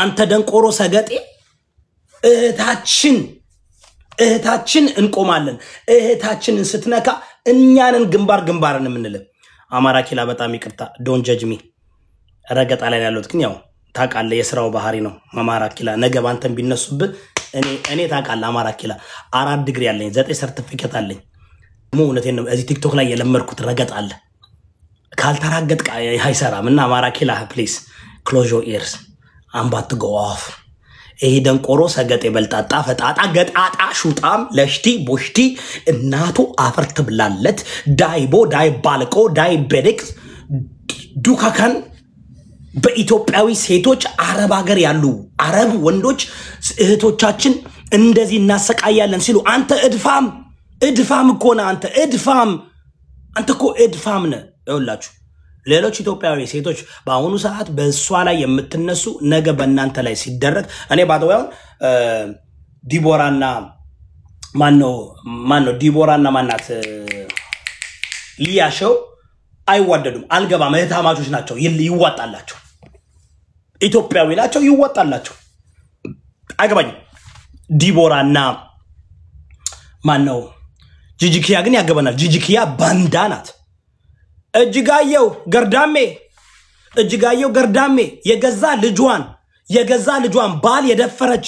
አንተ ደንቆሮ ሰገጤ እህታችን እንቆማለን እህታችንን ስትነካ እኛንን ግንባርን ምንለ አማራ ኪላ በጣም ይቅርታ ዶን ጀጅ ሚ ረገጣ ላይ ያለውት ግን ያው ታቃለ የስራው ባህሪ ነው አማራ ኪላ ነገ ባንተን ቢነሱብ እኔ ታቃለ አማራ ኪላ 4 ዲግሪ ያለኝ 9 ሰርቲፊኬት አለኝ ሞውነቴን ነው እዚህ ቲክቶክ ላይ የለመርኩት ረገጣ አለ ካልተራገጥ አይሰራም እና አማራ ኪላ ፕሊዝ close your ears I'm about to go off ይሄ ደንቆሮ ሰገጤ በልጣጣ ፈጣጣ ገጣጣ ሹጣም ለሽቲ ቦሽቲ እናቱ አፈርት ብላለት ዳይቦ ዳይባልቆ ዳይቤሪክስ ዱካካን በኢትዮጵያዊ ሴቶች አረብ ሀገር ያሉ አረብ ወንዶች እህቶቻችን እንደዚህ እናሰቃያለን ሲሉ አንተ እድፋም እኮ ነህ አንተ እኮ እድፋም ነህ ይኸውላችሁ ሌሎች ኢትዮጵያዊ ሴቶች በአሁኑ ሰዓት በእሷ ላይ የምትነሱ ነገ በእናንተ ላይ ሲደረግ እኔ ባደዋውን ዲቦራና ማነው ዲቦራና ማናት ሊያሸው አይዋደዱም አልገባም እህታማቾች ናቸው ይዋጣላቸው ኢትዮጵያዊ ናቸው ይዋጣላቸው አይገባኝ ዲቦራና ማነው ጂጂኪያ ግን ያገበናል ጂጂኪያ ባንዳ ናት እጅጋየው ገርዳሜ የገዛ ልጇን ባል የደፈረች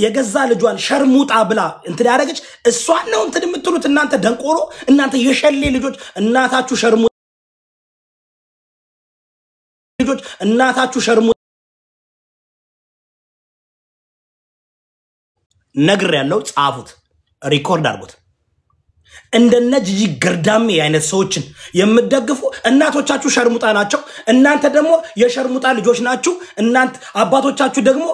የገዛ ልጇን ሸርሙጣ ብላ እንት ያደረገች እሷን ነው እንት የምትሉት እናንተ ደንቆሮ እናንተ የሸሌ ልጆች እናታችሁ ሸርሙጣ ነግር ያለው ጻፉት ሪኮርድ አድርጉት እንደነ ጂጂ ገርዳሜ አይነት ሰዎችን የምትደግፉ እናቶቻችሁ ሸርሙጣ ናቸው እናንተ ደግሞ የሸርሙጣ ልጆች ናችሁ እናንተ አባቶቻችሁ ደግሞ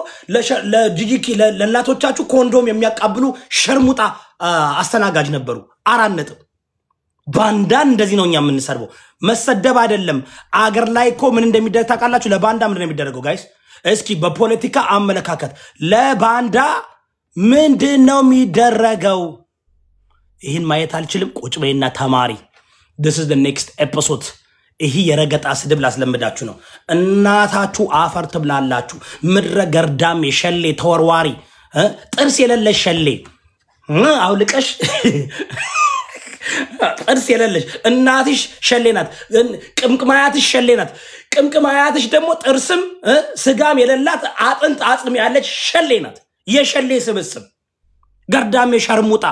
ለጂጂኪ ለእናቶቻችሁ ኮንዶም የሚያቃብሉ ሸርሙጣ አስተናጋጅ ነበሩ 4 ነጥብ ባንዳን እንደዚህ ነው የምንሰርበው መሰደብ አይደለም አገር ላይ እኮ ምን እንደሚደረግ ታውቃላችሁ ለባንዳ ምን እንደሚደረገው ጋይስ እስኪ በፖለቲካ አመለካከት ለባንዳ ምንድነው የሚደረገው ይሄን ማየት አልችልም ቁጭ በይና ተማሪ this is the next episode ይሄ የረገጣ ስድብ ላስለምዳችሁ ነው እናታችሁ አፈር ትብላላችሁ ምድረ ገርዳም የሸሌ ተወርዋሪ ጥርስ የሌለሽ ሸሌ አውልቀሽ ጥርስ የሌለሽ እናትሽ ሸሌ ናት ቅምቅማያትሽ ሸሌ ናት ቅምቅማያትሽ ደግሞ ጥርስም ስጋም የሌላት አጥንት አጽም ያለች ሸሌ ናት የሸሌ ስብስብ ገርዳም የሸርሙጣ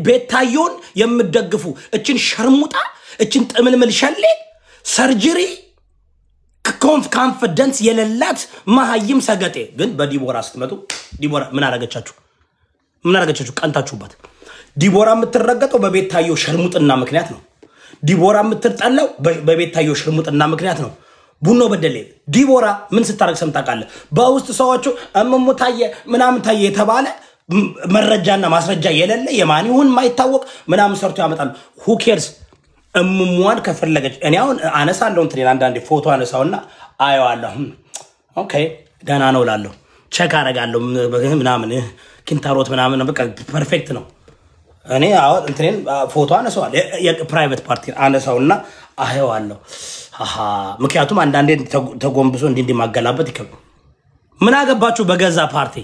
ቤታዮን የምትደግፉ እችን ሸርሙጣ እችን ጥምልምል ሸሌ ሰርጀሪ ኮንፊደንስ የሌላት ማሃይም ሰገጤ ግን በዲቦራ ስትመጡ ዲቦራ ምን አረጋቻችሁ ቀንታችሁባት ዲቦራ የምትረገጠው በቤታዮ ሸርሙጥና ምክንያት ነው ዲቦራ የምትጠላው በቤታዮ ሸርሙጥና ምክንያት ነው ቡኖ በደሌ ዲቦራ ምን ስታረግ ሰምታቃለ በውስጥ ሰዎቹ እምሙታየ ምናምን ታየ የተባለ መረጃና ማስረጃ የሌለ የማኒውን ማይታወቅ ምናምን ሰርቶ ያመጣሉ who cares እምሙዋን ከፈለገች እኔ አሁን አነሳለሁ እንትን አንዳንዴ ፎቶ አነሳውና አየዋለሁ ኦኬ ደህና ነው ላለው ቼክ አረጋለሁ ምናምን ኪንታሮት ምናምን በቃ ፐርፌክት ነው እኔ አሁን እንትን ፎቶ አነሳዋል የፕራይቬት ፓርቲ አነሳውና አየዋለሁ ምክንያቱም አንዳንዴ ተጎንብሶ እንዲህ ማገላበት ይከብ ምን አገባችሁ በገዛ ፓርቲ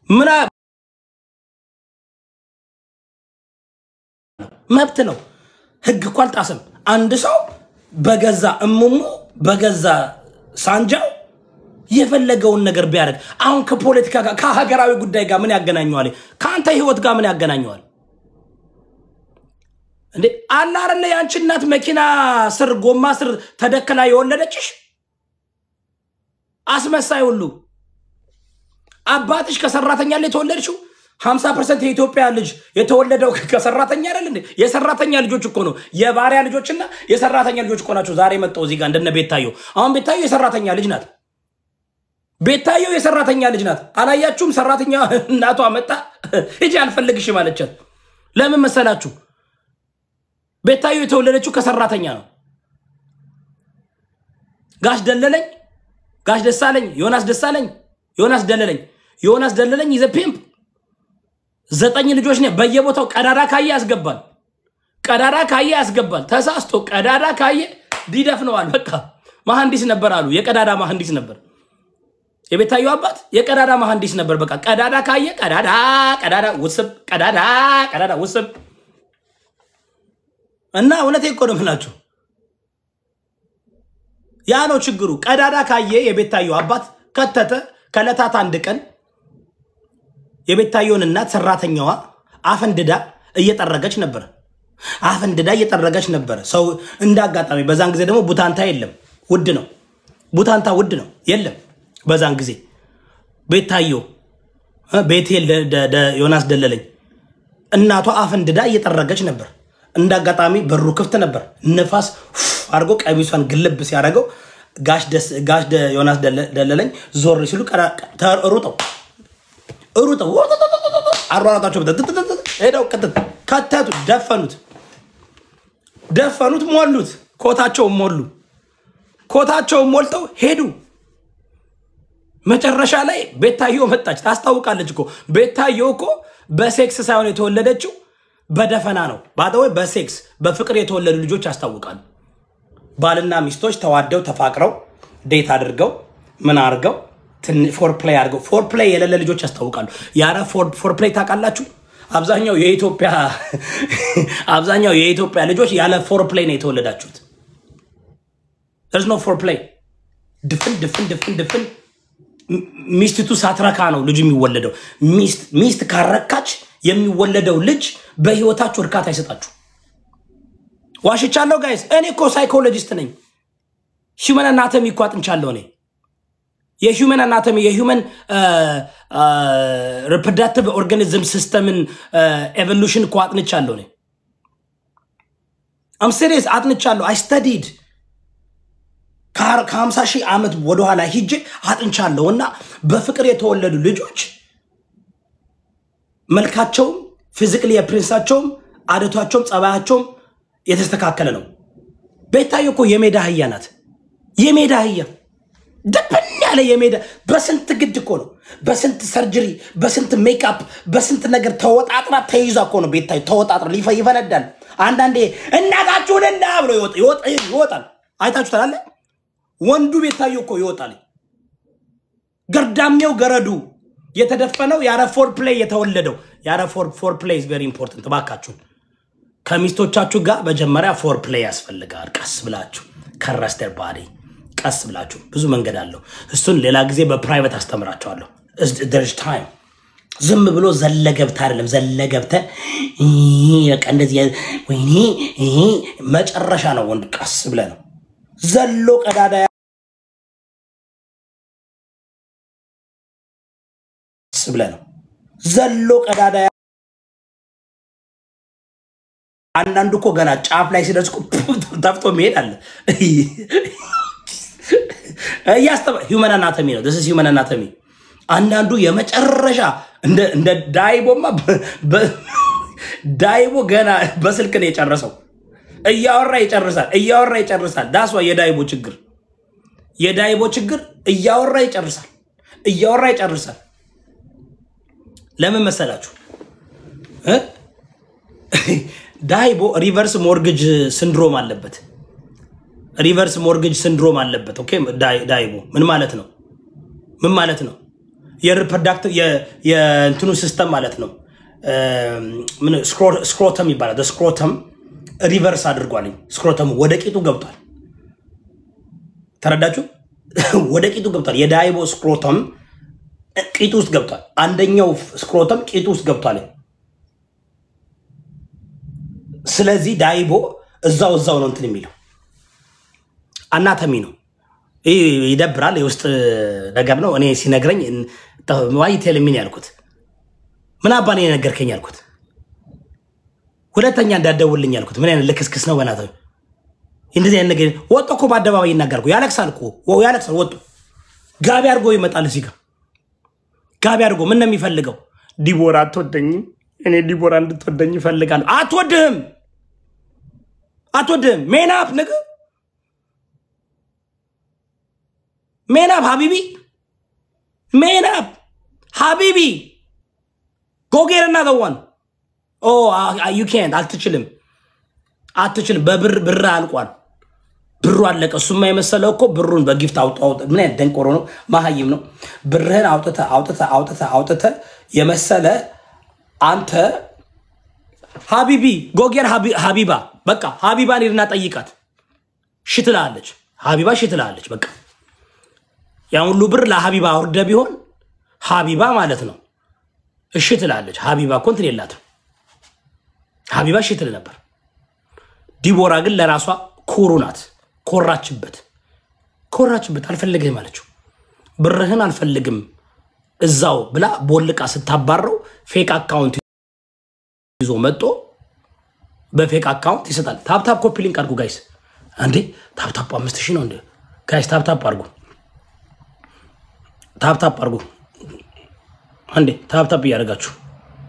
ምና መብት ነው ህግ ቋልጣሰም አንድ ሰው በገዛ እሙሙ በገዛ ሳንጃው የፈለገውን ነገር ቢያደርግ አሁን ከፖለቲካ ጋር ከሀገራዊ ጉዳይ ጋር ምን ያገናኘዋል ካንተ ህይወት ጋር ምን ያገናኘዋል እንዴ አላረለ ያንቺ እናት መኪና ስር ጎማ ስር ተደከላ የወለደችሽ አስመሳይ ሁሉ አባትሽ ከሰራተኛ ላይ ተወለድሽው 50% የኢትዮጵያ ልጅ የተወለደው ከሰራተኛ አይደል እንዴ የሰራተኛ ልጆች እኮ ነው የባሪያ ልጆችና የሰራተኛ ልጆች እኮ ናቸው ዛሬ መጣው እዚህ ጋር እንደነ ቤታዮ አሁን ቤታዮ የሰራተኛ ልጅ ናት ቤታዮ የሰራተኛ ልጅ ናት አላያችሁም ሰራተኛ እናቷ መጣ እጂ አልፈልግሽ ማለቻት ለምን መሰላችሁ ቤታዮ የተወለደችው ከሰራተኛ ነው ጋሽ ደሳለኝ ዮናስ ደለለኝ ይዘ ፒምፕ 9 ልጆች ነው በየቦታው ቀዳዳ ካየ ያስገባል ቀዳዳ ካየ ያስገባል ተሳስቶ ቀዳዳ ካየ ዲደፍነዋል በቃ መሐንዲስ ነበር አሉ የቀዳዳ መሐንዲስ ነበር የቤታዩ አባት የቀዳዳ መሐንዲስ ነበር በቃ ቀዳዳ ካየ ቀዳዳ ውስብ እና እውነቴ እኮ ነው የምላችሁ ያ ነው ችግሩ ቀዳዳ ካየ የቤታዩ አባት ከተተ ከለታት አንድ ቀን የቤታዩን እናት ሰራተኛዋ አፈንድዳ እየጠረገች ነበር ሰው እንዳጋጣሚ በዛን ጊዜ ደግሞ ቡታንታ የለም ውድ ነው ቡታንታ ውድ ነው የለም በዛን ጊዜ ቤታዩ ቤቴል ዮናስ ደለለኝ እናቷ አፈንድዳ እየጠረገች ነበር እንዳጋጣሚ በሩ ክፍት ነበር ንፋስ አርጎ ቀሚሷን ግልብ ሲያደርገው ጋሽ ዮናስ ደለለኝ ዞር ሲሉ ሩጠው አሯራታቸው ሄደው ከተቱ ደፈኑት ሞሉት ኮታቸው ሞልተው ሄዱ መጨረሻ ላይ ቤታዮ መጣች ታስታውቃለች እኮ ቤታዮ እኮ በሴክስ ሳይሆን የተወለደችው በደፈና ነው ባደወይ በሴክስ በፍቅር የተወለዱ ልጆች ያስታውቃሉ ባልና ሚስቶች ተዋደው ተፋቅረው ዴት አድርገው ምን አርገው ፎር ፕሌይ የሌለ ልጆች ያስታውቃሉ ያራ ፎር ፕሌይ ታውቃላችሁ አብዛኛው የኢትዮጵያ ልጆች ያለ ፎር ፕሌይ ነው የተወለዳችሁት there's no for play ድፍን ሚስቲቱ ሳትረካ ነው ልጅ የሚወለደው ሚስት ካረካች የሚወለደው ልጅ በህይወታችሁ እርካታ አይሰጣችሁ ዋሽቻለሁ ጋይስ እኔ እኮ ሳይኮሎጂስት ነኝ human anatomy እኮ አጥንቻለሁ እኔ የhuman anatomy የhuman reproductive organism system evolution እኮ አጥንቻለሁ እኔ I'm serious አጥንቻለሁ I studied ከ50 ሺህ ዓመት ወደ ኋላ ሂጄ አጥንቻለሁና በፍቅር የተወለዱ ልጆች መልካቸው ፊዚካሊ የፕሪንሳቸው አደቷቸው ጸባያቸው የተስተካከለ ነው ቤታዩ እኮ የሜዳ አህያ ናት የሜዳ አህያ ደብን ያለ የሜዳ በስንት ግድ እኮ ነው በስንት ሰርጀሪ በስንት ሜካፕ በስንት ነገር ተወጣጥራ ተይዛ እኮ ነው ቤታዩ ተወጣጥራ ይፈነዳል አንዳንዴ እናታችሁንና ብሎ ይወጣል አይታችሁታል ወንዱ ቤታዩ እኮ ይወጣል ገርዳሜው ገረዱ የተደፈነው ያረ ፎር ፕሌይ የተወለደው ያረ ፎር ፕሌይ is very important ተባካችሁ ከሚስቶቻችሁ ጋር መጀመሪያ ፎር ፕሌይ ያስፈልጋል ቀስ ብላችሁ ከረስተር ባዲ ቀስ ብላችሁ ብዙ መንገድ አለው እሱን ሌላ ጊዜ በፕራይቬት አስተምራችኋለሁ there's time ዝም ብሎ ዘለገብታ አይደለም ዘለገብተ እንደዚህ ወይኔ መጨረሻ ነው ወንድ ቀስ ብለ ነው ዘሎ ቀዳዳ ብለ ነው ዘሎ ቀዳዳ አንዳንዱ እኮ ገና ጫፍ ላይ ሲደርስ ተፍቶ መሄድ አለ human anatomy ነው this is human anatomy አንዳንዱ የመጨረሻ እንደ ዳይቦ ገና በስልክ ነው የጨረሰው እያወራ ይጨርሳል that's why የዳይቦ ችግር እያወራ ይጨርሳል ለምን መሰላችሁ ዳይቦ ሪቨርስ ሞርጌጅ ሲንድሮም አለበት ኦኬ ዳይቦ ምን ማለት ነው የሪፕሮዳክቲቭ የእንትኑ ሲስተም ማለት ነው ምን ስክሮተም ይባላል ስክሮተም ሪቨርስ አድርጓል ስክሮተም ወደ ቂጡ ገብቷል ተረዳችሁ ወደ ቂጡ ገብቷል የዳይቦ ስክሮተም ቂጡ ውስጥ ገብቷል አንደኛው ስክሮተም ቂጡ ውስጥ ገብቷል ስለዚህ ዳይቦ እዛው ነው እንትን የሚለው አናቶሚ ነው ይደብራል የውስጥ ነገር ነው እኔ ሲነግረኝ ዋይ ቴልሚን ያልኩት ምን አባኔ ነገርከኝ ያልኩት ሁለተኛ እንዳደውልኝ ያልኩት ምን አይነት ለክስክስ ነው በእናትህ እንደዚህ አይነት ነገር ወጥቶ እኮ በአደባባይ ይናገርኩ ያለቅሳል ወጥቶ ጋቢ አድርጎ ይመጣል እዚህ ጋር ጋቢ አድርጎ ምን ነው የሚፈልገው ዲቦራ አትወደኝ እኔ ዲቦራ እንድትወደኝ ይፈልጋል አትወድህም ሜናፕ ንግ ሜናፕ ሀቢቢ go get another one oh you can't አልትችልም አትችልም ብር አልቋል ብሩ አለቀ እሱማ የመሰለው እኮ ብሩን በጊፍት አውጣው ምን አይነት ደንቆሮ ነው ማሃይም ነው ብርህን አውጥተ የመሰለ አንተ ሀቢቢ ጎጌር ሀቢባ በቃ ሀቢባን ይርና ጠይቃት ሽትላለች ሀቢባ ሽትላለች በቃ ያ ሁሉ ብር ለሀቢባ ወርደ ቢሆን ሀቢባ ማለት ነው እሺ ትላለች ሀቢባ ኮንት የላት ሀቢባ ሽትል ነበር ዲቦራ ግን ለራሷ ኩሩ ናት ኮራችበት አልፈልግም ማለችው ብርህን አልፈልግም እዛው ብላ ቦልቃ ስታባረው ፌክ አካውንት ይዞ መጥቶ በፌክ አካውንት ይሰጣል ታፕ ኮፒ ሊንክ አድርጉ ጋይስ አንዴ ታፕ 5000 ነው እንዴ ጋይስ ታፕ አድርጉ ታፕ አድርጉ አንዴ ታፕ ያደርጋችሁ